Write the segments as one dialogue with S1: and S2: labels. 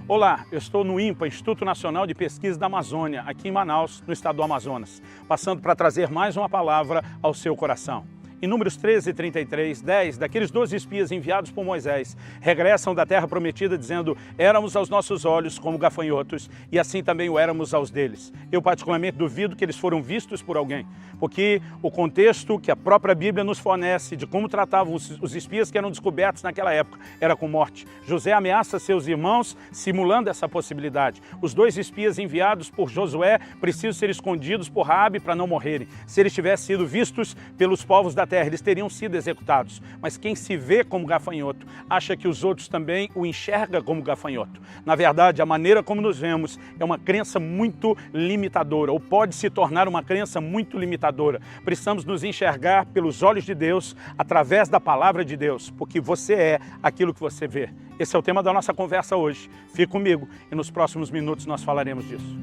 S1: Olá, eu estou no INPA, Instituto Nacional de Pesquisa da Amazônia, aqui em Manaus, no estado do Amazonas, passando para trazer mais uma palavra ao seu coração. Em Números 13, 33, 10, daqueles 12 espias enviados por Moisés, regressam da terra prometida dizendo: éramos aos nossos olhos como gafanhotos, e assim também o éramos aos deles. Eu particularmente duvido que eles foram vistos por alguém, porque o contexto que a própria Bíblia nos fornece de como tratavam os espias que eram descobertos naquela época era com morte. José ameaça seus irmãos simulando essa possibilidade. Os 2 espias enviados por Josué precisam ser escondidos por Raabe para não morrerem. Se eles tivessem sido vistos pelos povos da terra, eles teriam sido executados. Mas quem se vê como gafanhoto acha que os outros também o enxergam como gafanhoto. Na verdade, a maneira como nos vemos é uma crença muito limitadora, ou pode se tornar uma crença muito limitadora. Precisamos nos enxergar pelos olhos de Deus, através da palavra de Deus, porque você é aquilo que você vê. Esse é o tema da nossa conversa hoje. Fique comigo e nos próximos minutos nós falaremos disso.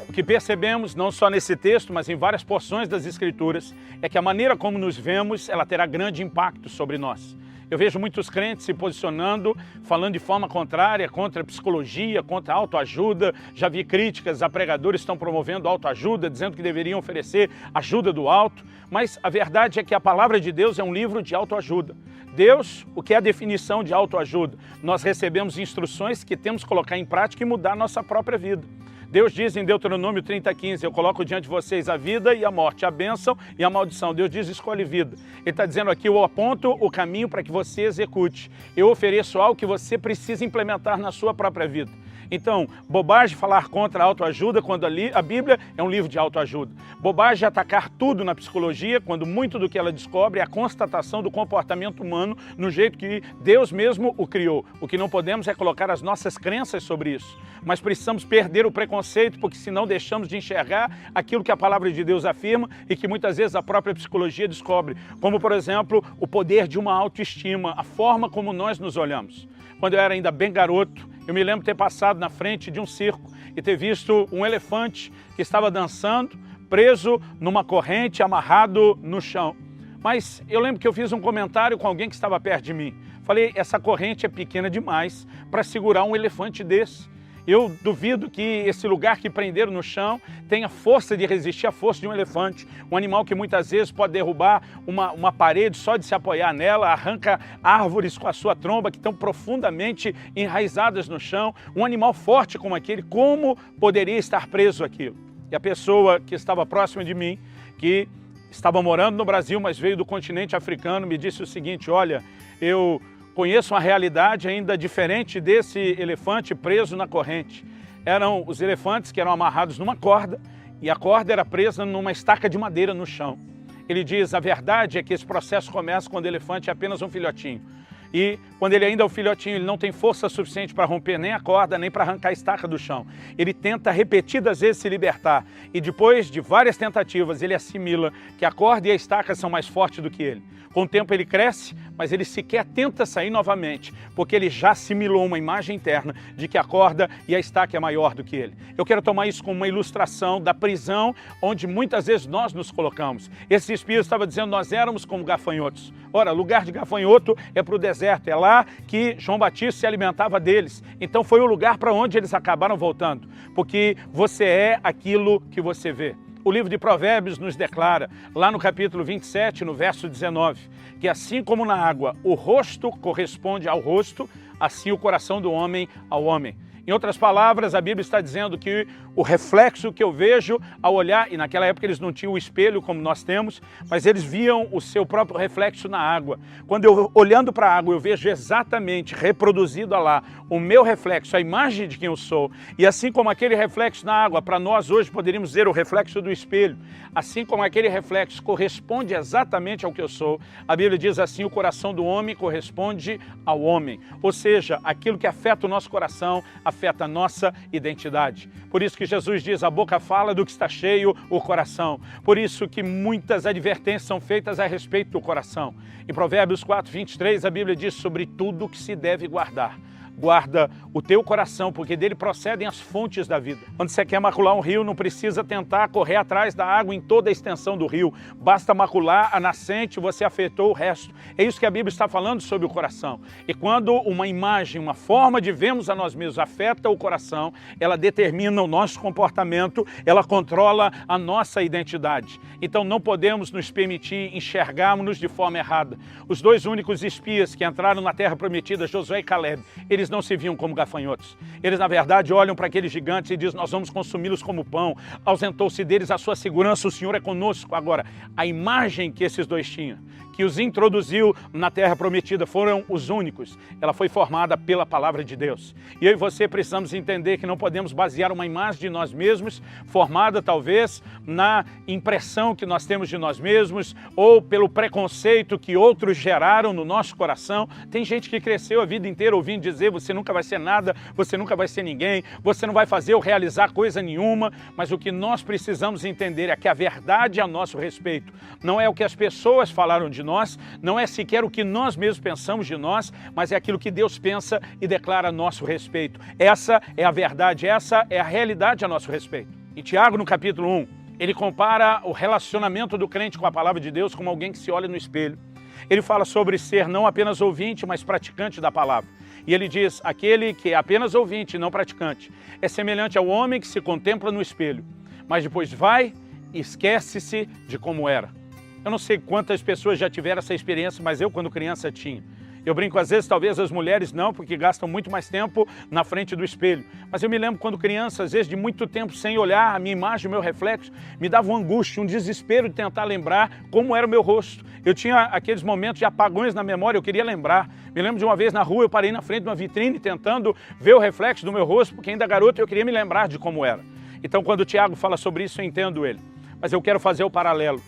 S1: O que percebemos, não só nesse texto, mas em várias porções das Escrituras, é que a maneira como nos vemos, ela terá grande impacto sobre nós. Eu vejo muitos crentes se posicionando, falando de forma contrária, contra a psicologia, contra a autoajuda. Já vi críticas a pregadores que estão promovendo autoajuda, dizendo que deveriam oferecer ajuda do alto. Mas a verdade é que a palavra de Deus é um livro de autoajuda. Deus, o que é a definição de autoajuda? Nós recebemos instruções que temos que colocar em prática e mudar a nossa própria vida. Deus diz em Deuteronômio 30:15, eu coloco diante de vocês a vida e a morte, a bênção e a maldição. Deus diz, escolhe vida. Ele está dizendo aqui, eu aponto o caminho para que você execute. Eu ofereço algo que você precisa implementar na sua própria vida. Então, bobagem falar contra a autoajuda quando a Bíblia é um livro de autoajuda. Bobagem atacar tudo na psicologia quando muito do que ela descobre é a constatação do comportamento humano no jeito que Deus mesmo o criou. O que não podemos é colocar as nossas crenças sobre isso. Mas precisamos perder o preconceito, porque senão deixamos de enxergar aquilo que a palavra de Deus afirma e que muitas vezes a própria psicologia descobre. Como, por exemplo, o poder de uma autoestima, a forma como nós nos olhamos. Quando eu era ainda bem garoto, eu me lembro de ter passado na frente de um circo e ter visto um elefante que estava dançando, preso numa corrente, amarrado no chão. Mas eu lembro que eu fiz um comentário com alguém que estava perto de mim. Falei, essa corrente é pequena demais para segurar um elefante desse. Eu duvido que esse lugar que prenderam no chão tenha força de resistir à força de um elefante. Um animal que muitas vezes pode derrubar uma parede só de se apoiar nela, arranca árvores com a sua tromba que estão profundamente enraizadas no chão. Um animal forte como aquele, como poderia estar preso aquilo? E a pessoa que estava próxima de mim, que estava morando no Brasil, mas veio do continente africano, me disse o seguinte, olha, eu conheço uma realidade ainda diferente desse elefante preso na corrente. Eram os elefantes que eram amarrados numa corda e a corda era presa numa estaca de madeira no chão. Ele diz, a verdade é que esse processo começa quando o elefante é apenas um filhotinho. E quando ele ainda é um filhotinho, ele não tem força suficiente para romper nem a corda, nem para arrancar a estaca do chão. Ele tenta repetidas vezes se libertar. E depois de várias tentativas, ele assimila que a corda e a estaca são mais fortes do que ele. Com o tempo ele cresce, mas ele sequer tenta sair novamente, porque ele já assimilou uma imagem interna de que a corda e a estaca é maior do que ele. Eu quero tomar isso como uma ilustração da prisão onde muitas vezes nós nos colocamos. Esse espírito estava dizendo, nós éramos como gafanhotos. Ora, lugar de gafanhoto é para o deserto, é lá que João Batista se alimentava deles. Então foi o lugar para onde eles acabaram voltando, porque você é aquilo que você vê. O livro de Provérbios nos declara, lá no capítulo 27, no verso 19, que assim como na água o rosto corresponde ao rosto, assim o coração do homem ao homem. Em outras palavras, a Bíblia está dizendo que o reflexo que eu vejo ao olhar, e naquela época eles não tinham o espelho como nós temos, mas eles viam o seu próprio reflexo na água. Quando eu, olhando para a água, eu vejo exatamente reproduzido lá o meu reflexo, a imagem de quem eu sou. E assim como aquele reflexo na água, para nós hoje poderíamos dizer o reflexo do espelho, assim como aquele reflexo corresponde exatamente ao que eu sou, a Bíblia diz assim, o coração do homem corresponde ao homem. Ou seja, aquilo que afeta o nosso coração, afeta a nossa identidade. Por isso que Jesus diz, a boca fala do que está cheio o coração. Por isso que muitas advertências são feitas a respeito do coração. Em Provérbios 4, 23, a Bíblia diz sobre tudo que se deve guardar. guarda o teu coração, porque dele procedem as fontes da vida. Quando você quer macular um rio, não precisa tentar correr atrás da água em toda a extensão do rio. Basta macular a nascente, você afetou o resto. É isso que a Bíblia está falando sobre o coração. E quando uma imagem, uma forma de vermos a nós mesmos afeta o coração, ela determina o nosso comportamento, ela controla a nossa identidade. Então não podemos nos permitir enxergarmos-nos de forma errada. Os dois únicos espias que entraram na terra prometida, Josué e Caleb, eles não se viam como gafanhotos. Eles, na verdade, olham para aqueles gigantes e dizem, nós vamos consumi-los como pão. Ausentou-se deles a sua segurança, o Senhor é conosco. Agora, a imagem que esses dois tinham, que os introduziu na terra prometida, foram os únicos. Ela foi formada pela palavra de Deus. E eu e você precisamos entender que não podemos basear uma imagem de nós mesmos, formada talvez na impressão que nós temos de nós mesmos, ou pelo preconceito que outros geraram no nosso coração. Tem gente que cresceu a vida inteira ouvindo dizer, você nunca vai ser nada, você nunca vai ser ninguém, você não vai fazer ou realizar coisa nenhuma, mas o que nós precisamos entender é que a verdade a nosso respeito não é o que as pessoas falaram de nós, não é sequer o que nós mesmos pensamos de nós, mas é aquilo que Deus pensa e declara a nosso respeito. Essa é a verdade, essa é a realidade a nosso respeito. E Tiago, no capítulo 1, ele compara o relacionamento do crente com a palavra de Deus como alguém que se olha no espelho. Ele fala sobre ser não apenas ouvinte, mas praticante da palavra. E ele diz, aquele que é apenas ouvinte e não praticante, é semelhante ao homem que se contempla no espelho, mas depois vai e esquece-se de como era. Eu não sei quantas pessoas já tiveram essa experiência, mas eu, quando criança, tinha. Eu brinco, às vezes, talvez as mulheres não, porque gastam muito mais tempo na frente do espelho. Mas eu me lembro quando criança, às vezes, de muito tempo sem olhar a minha imagem, o meu reflexo, me dava uma angústia, um desespero de tentar lembrar como era o meu rosto. Eu tinha aqueles momentos de apagões na memória, eu queria lembrar. Me lembro de uma vez na rua, eu parei na frente de uma vitrine tentando ver o reflexo do meu rosto, porque ainda garoto eu queria me lembrar de como era. Então, quando o Tiago fala sobre isso, eu entendo ele. Mas eu quero fazer o paralelo.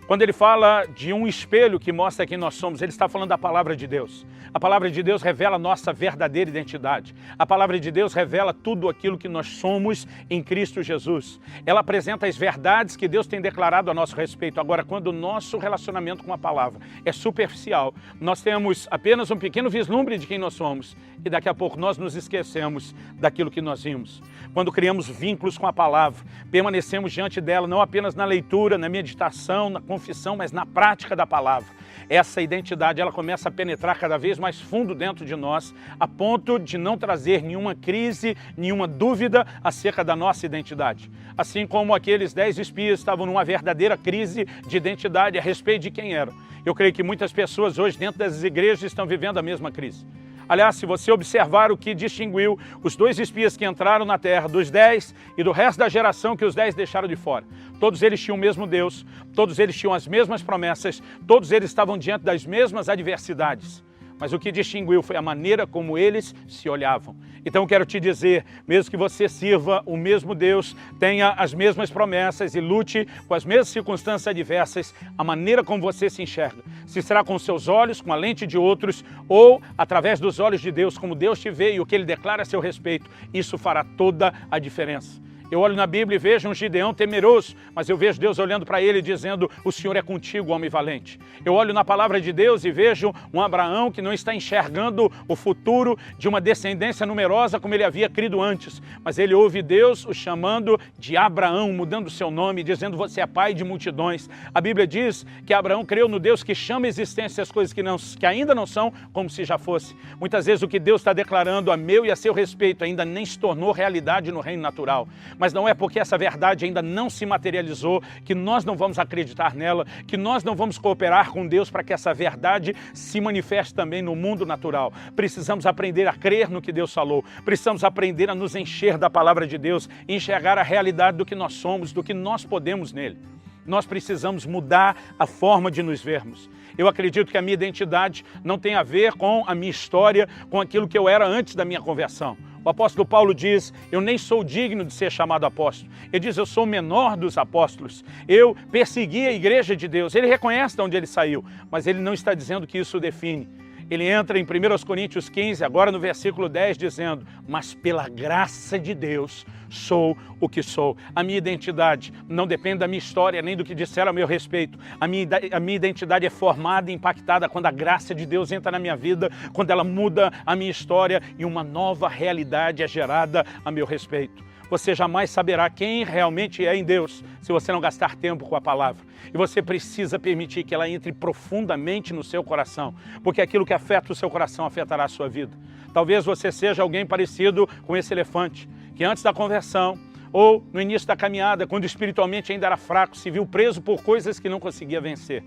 S1: Quando ele fala de um espelho que mostra quem nós somos, ele está falando da palavra de Deus. A palavra de Deus revela a nossa verdadeira identidade. A palavra de Deus revela tudo aquilo que nós somos em Cristo Jesus. Ela apresenta as verdades que Deus tem declarado a nosso respeito. Agora, quando o nosso relacionamento com a palavra é superficial, nós temos apenas um pequeno vislumbre de quem nós somos e daqui a pouco nós nos esquecemos daquilo que nós vimos. Quando criamos vínculos com a palavra, permanecemos diante dela, não apenas na leitura, na meditação, na confissão, mas na prática da palavra. Essa identidade, ela começa a penetrar cada vez mais fundo dentro de nós, a ponto de não trazer nenhuma crise, nenhuma dúvida acerca da nossa identidade. Assim como aqueles 10 espias estavam numa verdadeira crise de identidade a respeito de quem eram. Eu creio que muitas pessoas hoje dentro das igrejas estão vivendo a mesma crise. Aliás, se você observar o que distinguiu os 2 espias que entraram na terra, dos 10 e do resto da geração que os 10 deixaram de fora, todos eles tinham o mesmo Deus, todos eles tinham as mesmas promessas, todos eles estavam diante das mesmas adversidades. Mas o que distinguiu foi a maneira como eles se olhavam. Então eu quero te dizer, mesmo que você sirva o mesmo Deus, tenha as mesmas promessas e lute com as mesmas circunstâncias adversas, a maneira como você se enxerga, se será com os seus olhos, com a lente de outros, ou através dos olhos de Deus, como Deus te vê e o que Ele declara a seu respeito, isso fará toda a diferença. Eu olho na Bíblia e vejo um Gideão temeroso, mas eu vejo Deus olhando para ele e dizendo, o Senhor é contigo, homem valente. Eu olho na palavra de Deus e vejo um Abraão que não está enxergando o futuro de uma descendência numerosa como ele havia crido antes, mas ele ouve Deus o chamando de Abraão, mudando o seu nome, dizendo, você é pai de multidões. A Bíblia diz que Abraão creu no Deus que chama a existência as coisas que ainda não são, como se já fosse. Muitas vezes o que Deus está declarando a meu e a seu respeito ainda nem se tornou realidade no reino natural. Mas não é porque essa verdade ainda não se materializou que nós não vamos acreditar nela, que nós não vamos cooperar com Deus para que essa verdade se manifeste também no mundo natural. Precisamos aprender a crer no que Deus falou, precisamos aprender a nos encher da palavra de Deus, enxergar a realidade do que nós somos, do que nós podemos nele. Nós precisamos mudar a forma de nos vermos. Eu acredito que a minha identidade não tem a ver com a minha história, com aquilo que eu era antes da minha conversão. O apóstolo Paulo diz, eu nem sou digno de ser chamado apóstolo. Ele diz, eu sou o menor dos apóstolos. Eu persegui a igreja de Deus. Ele reconhece de onde ele saiu, mas ele não está dizendo que isso o define. Ele entra em 1 Coríntios 15, agora no versículo 10, dizendo: mas pela graça de Deus sou o que sou. A minha identidade não depende da minha história, nem do que disseram a meu respeito. A minha identidade é formada e impactada quando a graça de Deus entra na minha vida, quando ela muda a minha história e uma nova realidade é gerada a meu respeito. Você jamais saberá quem realmente é em Deus se você não gastar tempo com a palavra. E você precisa permitir que ela entre profundamente no seu coração, porque aquilo que afeta o seu coração afetará a sua vida. Talvez você seja alguém parecido com esse elefante, que antes da conversão ou no início da caminhada, quando espiritualmente ainda era fraco, se viu preso por coisas que não conseguia vencer.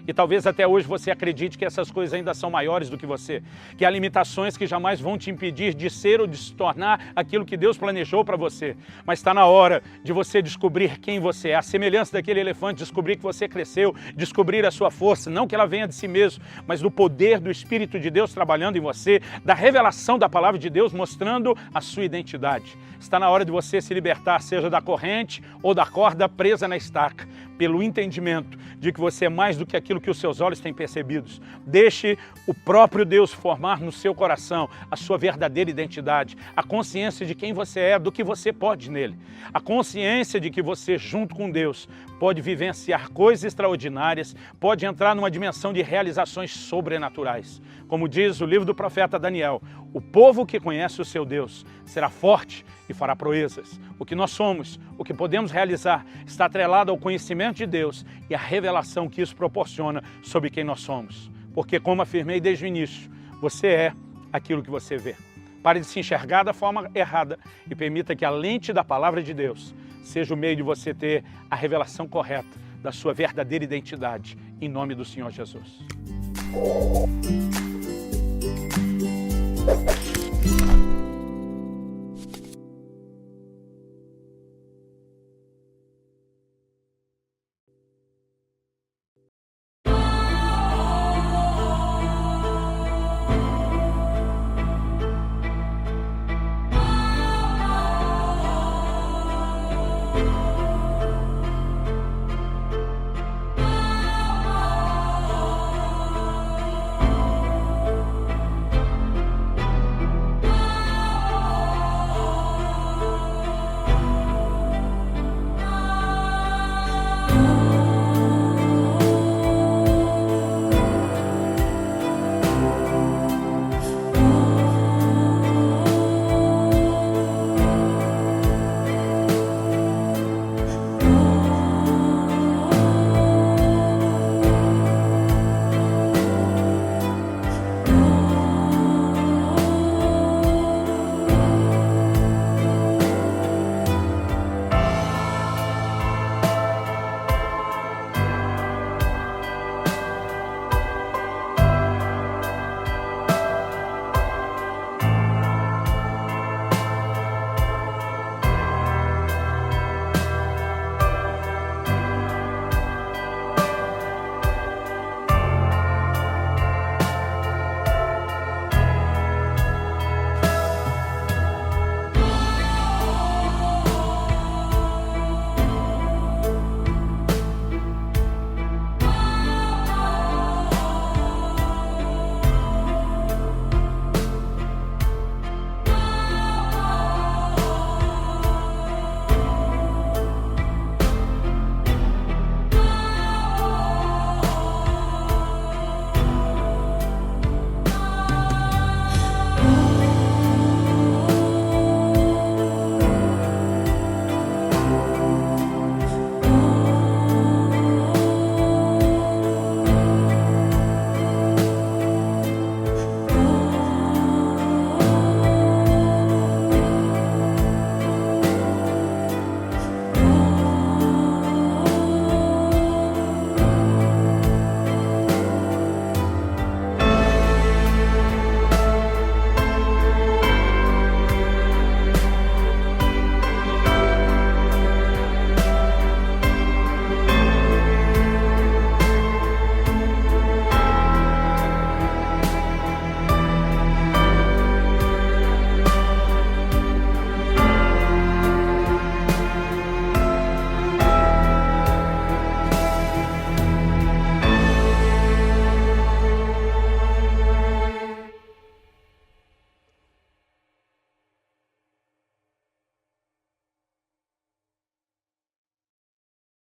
S1: E talvez até hoje você acredite que essas coisas ainda são maiores do que você, que há limitações que jamais vão te impedir de ser ou de se tornar aquilo que Deus planejou para você. Mas está na hora de você descobrir quem você é, a semelhança daquele elefante, descobrir que você cresceu, descobrir a sua força, não que ela venha de si mesmo, mas do poder do Espírito de Deus trabalhando em você, da revelação da palavra de Deus mostrando a sua identidade. Está na hora de você se libertar, seja da corrente ou da corda presa na estaca, pelo entendimento de que você é mais do que aquilo que os seus olhos têm percebidos. Deixe o próprio Deus formar no seu coração a sua verdadeira identidade, a consciência de quem você é, do que você pode nele, a consciência de que você, junto com Deus, pode vivenciar coisas extraordinárias, pode entrar numa dimensão de realizações sobrenaturais. Como diz o livro do profeta Daniel, o povo que conhece o seu Deus será forte e fará proezas. O que nós somos, o que podemos realizar, está atrelado ao conhecimento de Deus e à revelação que isso proporciona sobre quem nós somos. Porque, como afirmei desde o início, você é aquilo que você vê. Pare de se enxergar da forma errada e permita que a lente da palavra de Deus seja o meio de você ter a revelação correta da sua verdadeira identidade, em nome do Senhor Jesus.